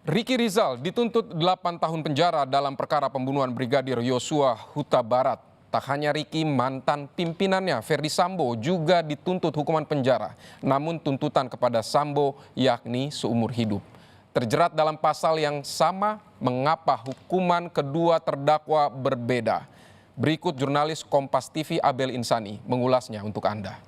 Ricky Rizal dituntut 8 tahun penjara dalam perkara pembunuhan Brigadir Yosua Huta Barat. Tak hanya Ricky, mantan pimpinannya Ferdi Sambo juga dituntut hukuman penjara. Namun tuntutan kepada Sambo yakni seumur hidup. Terjerat dalam pasal yang sama, mengapa hukuman kedua terdakwa berbeda? Berikut jurnalis Kompas TV Abel Insani mengulasnya untuk Anda.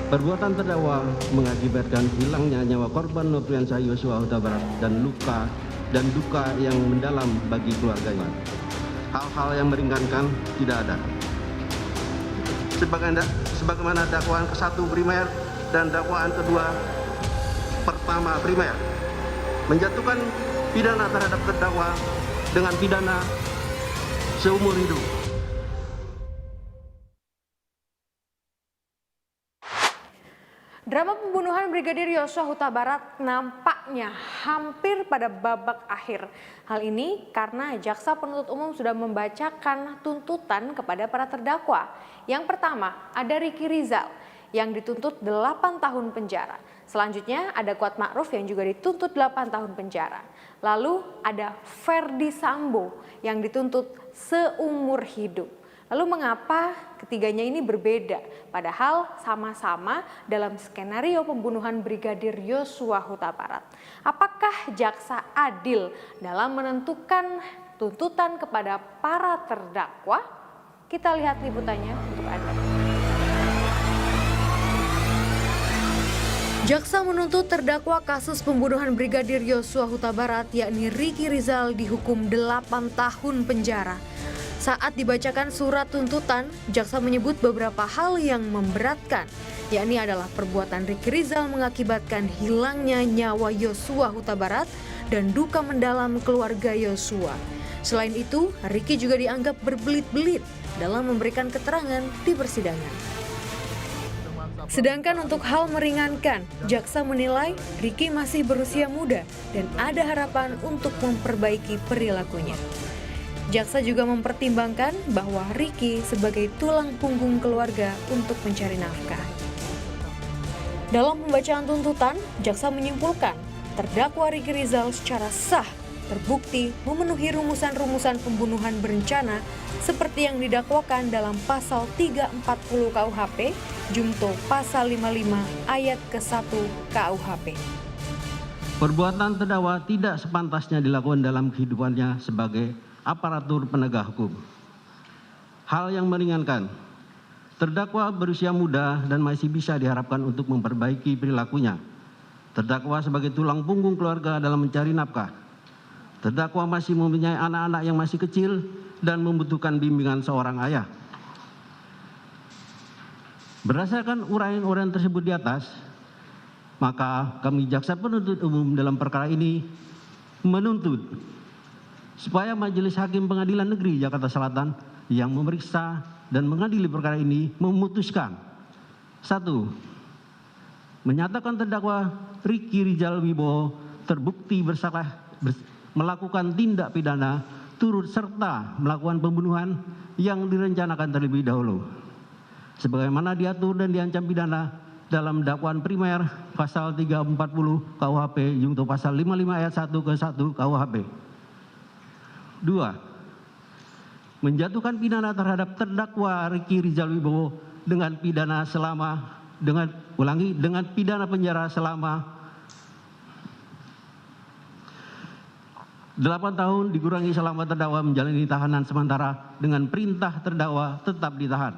Perbuatan terdakwa mengakibatkan hilangnya nyawa korban Nofriansah Yosua Huta Barat dan duka yang mendalam bagi keluarganya. Hal-hal yang meringankan tidak ada. Sebagaimana dakwaan ke-1 primer dan dakwaan kedua pertama primer menjatuhkan pidana terhadap terdakwa dengan pidana seumur hidup. Drama pembunuhan Brigadir Yosua Huta Barat nampaknya hampir pada babak akhir. Hal ini karena jaksa penuntut umum sudah membacakan tuntutan kepada para terdakwa. Yang pertama ada Ricky Rizal yang dituntut 8 tahun penjara. Selanjutnya ada Kuat Ma'ruf yang juga dituntut 8 tahun penjara. Lalu ada Ferdi Sambo yang dituntut seumur hidup. Lalu mengapa ketiganya ini berbeda? Padahal sama-sama dalam skenario pembunuhan Brigadir Yosua Huta Barat. Apakah jaksa adil dalam menentukan tuntutan kepada para terdakwa? Kita lihat liputannya untuk Anda. Jaksa menuntut terdakwa kasus pembunuhan Brigadir Yosua Huta Barat yakni Ricky Rizal dihukum 8 tahun penjara. Saat dibacakan surat tuntutan, jaksa menyebut beberapa hal yang memberatkan, yakni adalah perbuatan Ricky Rizal mengakibatkan hilangnya nyawa Yosua Huta Barat dan duka mendalam keluarga Yosua. Selain itu, Ricky juga dianggap berbelit-belit dalam memberikan keterangan di persidangan. Sedangkan untuk hal meringankan, jaksa menilai Ricky masih berusia muda dan ada harapan untuk memperbaiki perilakunya. Jaksa juga mempertimbangkan bahwa Ricky sebagai tulang punggung keluarga untuk mencari nafkah. Dalam pembacaan tuntutan, jaksa menyimpulkan terdakwa Ricky Rizal secara sah terbukti memenuhi rumusan-rumusan pembunuhan berencana seperti yang didakwakan dalam pasal 340 KUHP, Jungto pasal 55 ayat ke-1 KUHP. Perbuatan terdakwa tidak sepantasnya dilakukan dalam kehidupannya sebagai aparatur penegak hukum. Hal yang meringankan, terdakwa berusia muda dan masih bisa diharapkan untuk memperbaiki perilakunya. Terdakwa sebagai tulang punggung keluarga dalam mencari nafkah. Terdakwa masih mempunyai anak-anak yang masih kecil dan membutuhkan bimbingan seorang ayah. Berdasarkan uraian-uraian tersebut di atas, maka kami jaksa penuntut umum dalam perkara ini menuntut supaya Majelis Hakim Pengadilan Negeri Jakarta Selatan yang memeriksa dan mengadili perkara ini memutuskan: 1. Menyatakan terdakwa Ricky Rizal Wibowo terbukti bersalah melakukan tindak pidana turut serta melakukan pembunuhan yang direncanakan terlebih dahulu, sebagaimana diatur dan diancam pidana dalam dakwaan primer pasal 340 KUHP Jungto pasal 55 ayat 1 ke 1 KUHP. 2. Menjatuhkan pidana terhadap terdakwa Ricky Rizal Wibowo dengan pidana penjara selama 8 tahun dikurangi selama terdakwa menjalani tahanan sementara dengan perintah terdakwa tetap ditahan.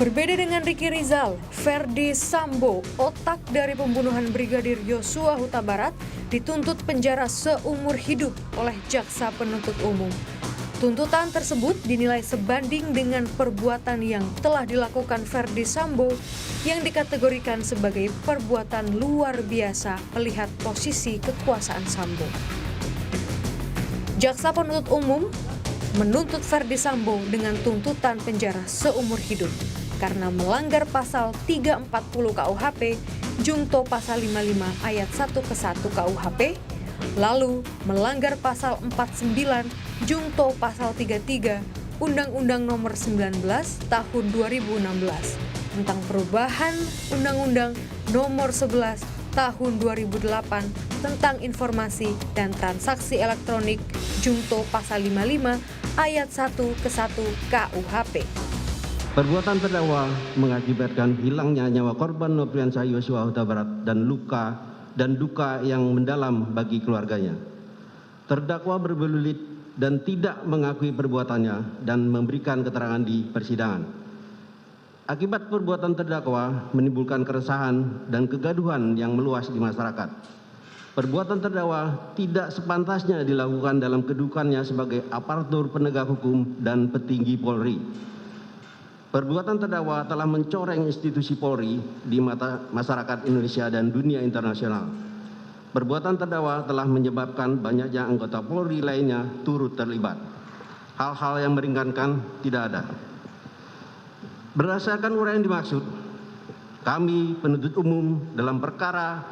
Berbeda dengan Ricky Rizal, Ferdi Sambo, otak dari pembunuhan Brigadir Yosua Huta Barat, dituntut penjara seumur hidup oleh jaksa penuntut umum. Tuntutan tersebut dinilai sebanding dengan perbuatan yang telah dilakukan Ferdi Sambo yang dikategorikan sebagai perbuatan luar biasa melihat posisi kekuasaan Sambo. Jaksa penuntut umum menuntut Ferdi Sambo dengan tuntutan penjara seumur hidup karena melanggar pasal 340 KUHP, Jungto pasal 55 ayat 1 ke 1 KUHP, lalu melanggar pasal 49, Jungto pasal 33, Undang-Undang Nomor 19 Tahun 2016 tentang perubahan Undang-Undang Nomor 11 tahun 2008 tentang informasi dan transaksi elektronik Junto pasal 55 ayat 1 ke 1 KUHP. Perbuatan terdakwa mengakibatkan hilangnya nyawa korban Nofriansah Yosua Huta Barat dan luka dan duka yang mendalam bagi keluarganya. Terdakwa berbelit dan tidak mengakui perbuatannya dan memberikan keterangan di persidangan. Akibat perbuatan terdakwa menimbulkan keresahan dan kegaduhan yang meluas di masyarakat. Perbuatan terdakwa tidak sepantasnya dilakukan dalam kedudukannya sebagai aparatur penegak hukum dan petinggi Polri. Perbuatan terdakwa telah mencoreng institusi Polri di mata masyarakat Indonesia dan dunia internasional. Perbuatan terdakwa telah menyebabkan banyaknya anggota Polri lainnya turut terlibat. Hal-hal yang meringankan tidak ada. Berdasarkan uraian dimaksud, kami penuntut umum dalam perkara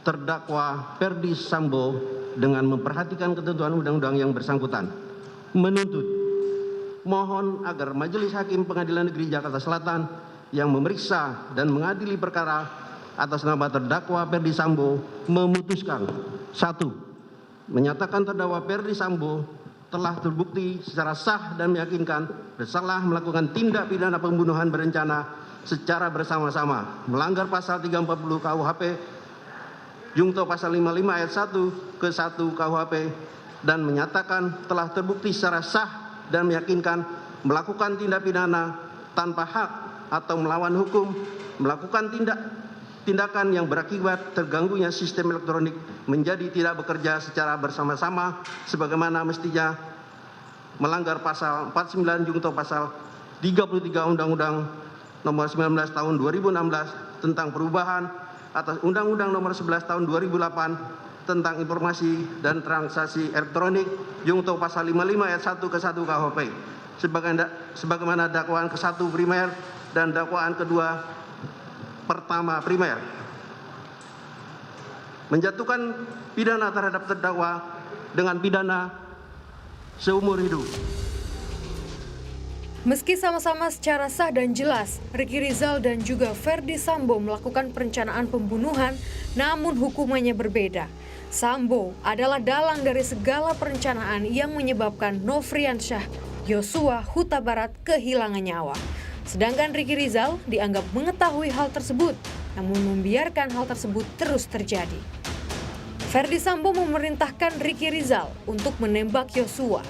terdakwa Ferdi Sambo dengan memperhatikan ketentuan undang-undang yang bersangkutan menuntut mohon agar Majelis Hakim Pengadilan Negeri Jakarta Selatan yang memeriksa dan mengadili perkara atas nama terdakwa Ferdi Sambo memutuskan: 1. Menyatakan terdakwa Ferdi Sambo telah terbukti secara sah dan meyakinkan bersalah melakukan tindak pidana pembunuhan berencana secara bersama-sama melanggar pasal 340 KUHP Junto pasal 55 ayat 1 ke 1 KUHP dan menyatakan telah terbukti secara sah dan meyakinkan melakukan tindak pidana tanpa hak atau melawan hukum, melakukan tindakan yang berakibat terganggunya sistem elektronik menjadi tidak bekerja secara bersama-sama sebagaimana mestinya melanggar pasal 49 Junto pasal 33 Undang-Undang Nomor 19 Tahun 2016 tentang perubahan atas Undang-Undang Nomor 11 Tahun 2008 tentang informasi dan transaksi elektronik Junto pasal 55 ayat 1 ke 1 KUHP sebagaimana dakwaan ke-1 primer dan dakwaan kedua pertama primer. Menjatuhkan pidana terhadap terdakwa dengan pidana seumur hidup. Meski sama-sama secara sah dan jelas, Ricky Rizal dan juga Ferdi Sambo melakukan perencanaan pembunuhan, namun hukumannya berbeda. Sambo adalah dalang dari segala perencanaan yang menyebabkan Nofriansah Yosua Huta Barat kehilangan nyawa. Sedangkan Ricky Rizal dianggap mengetahui hal tersebut, namun membiarkan hal tersebut terus terjadi. Ferdi Sambo memerintahkan Ricky Rizal untuk menembak Yosua,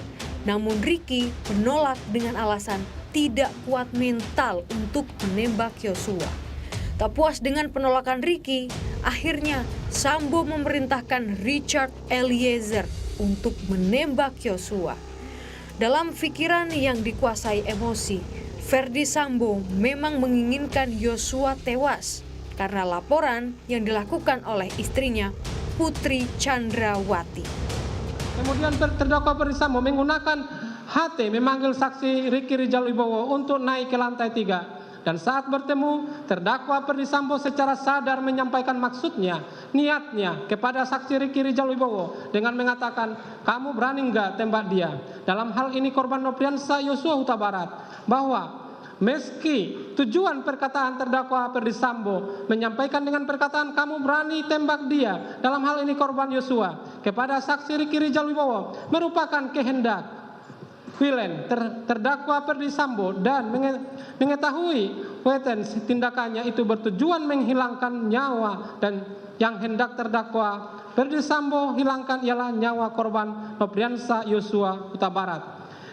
namun Ricky menolak dengan alasan tidak kuat mental untuk menembak Yosua. Tak puas dengan penolakan Ricky, akhirnya Sambo memerintahkan Richard Eliezer untuk menembak Yosua. Dalam pikiran yang dikuasai emosi, Ferdi Sambo memang menginginkan Yosua tewas karena laporan yang dilakukan oleh istrinya, Putri Chandrawati. Kemudian terdakwa Ferdi Sambo menggunakan HT memanggil saksi Ricky Rizal Wibowo untuk naik ke lantai 3. Dan saat bertemu, terdakwa Ferdi Sambo secara sadar menyampaikan maksudnya, niatnya kepada saksi Ricky Rizal Wibowo dengan mengatakan, kamu berani enggak tembak dia? Dalam hal ini korban Nofriansah Yosua Huta Barat, bahwa meski tujuan perkataan terdakwa Ferdi Sambo menyampaikan dengan perkataan kamu berani tembak dia, dalam hal ini korban Yosua, kepada saksi Ricky Rizal Wibowo merupakan kehendak Wilen terdakwa Ferdi Sambo dan mengetahui weten tindakannya itu bertujuan menghilangkan nyawa dan yang hendak terdakwa Ferdi Sambo hilangkan ialah nyawa korban Nofriansah Yosua Huta Barat.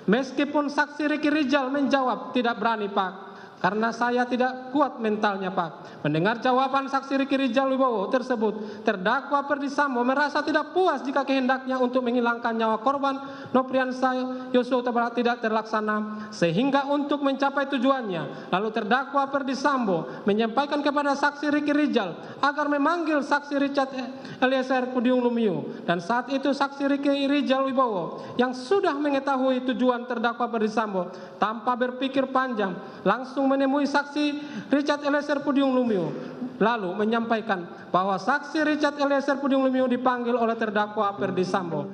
Meskipun saksi Ricky Rizal menjawab tidak berani Pak, karena saya tidak kuat mentalnya Pak. Mendengar jawaban saksi Ricky Rizal Wibowo tersebut, terdakwa Ferdi Sambo merasa tidak puas jika kehendaknya untuk menghilangkan nyawa korban Nofriansah Yosua Huta Barat tidak terlaksana, sehingga untuk mencapai tujuannya, lalu terdakwa Ferdi Sambo menyampaikan kepada saksi Ricky Rizal agar memanggil saksi Richard Eliezer Pudium Lumiu. Dan saat itu saksi Ricky Rizal Wibowo yang sudah mengetahui tujuan terdakwa Ferdi Sambo tanpa berpikir panjang langsung menemui saksi Richard Eliezer Pudium Lumiu, lalu menyampaikan bahwa saksi Richard Eliezer Pudium Lumiu dipanggil oleh terdakwa Ferdi Sambo.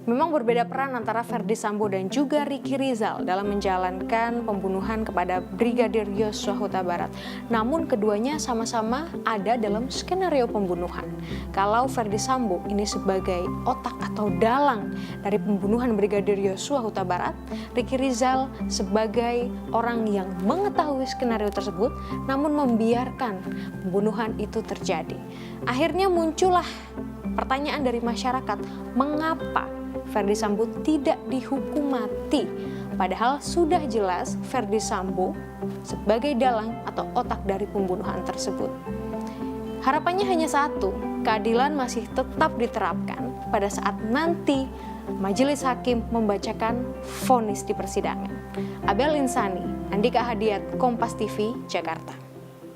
Memang berbeda peran antara Ferdy Sambo dan juga Ricky Rizal dalam menjalankan pembunuhan kepada Brigadir Yosua Huta Barat. Namun keduanya sama-sama ada dalam skenario pembunuhan. Kalau Ferdy Sambo ini sebagai otak atau dalang dari pembunuhan Brigadir Yosua Huta Barat, Ricky Rizal sebagai orang yang mengetahui skenario tersebut namun membiarkan pembunuhan itu terjadi. Akhirnya muncullah pertanyaan dari masyarakat, mengapa Ferdy Sambo tidak dihukum mati? Padahal sudah jelas Ferdy Sambo sebagai dalang atau otak dari pembunuhan tersebut. Harapannya hanya satu, keadilan masih tetap diterapkan pada saat nanti majelis hakim membacakan vonis di persidangan. Abel Insani, Andika Hadiat, Kompas TV, Jakarta.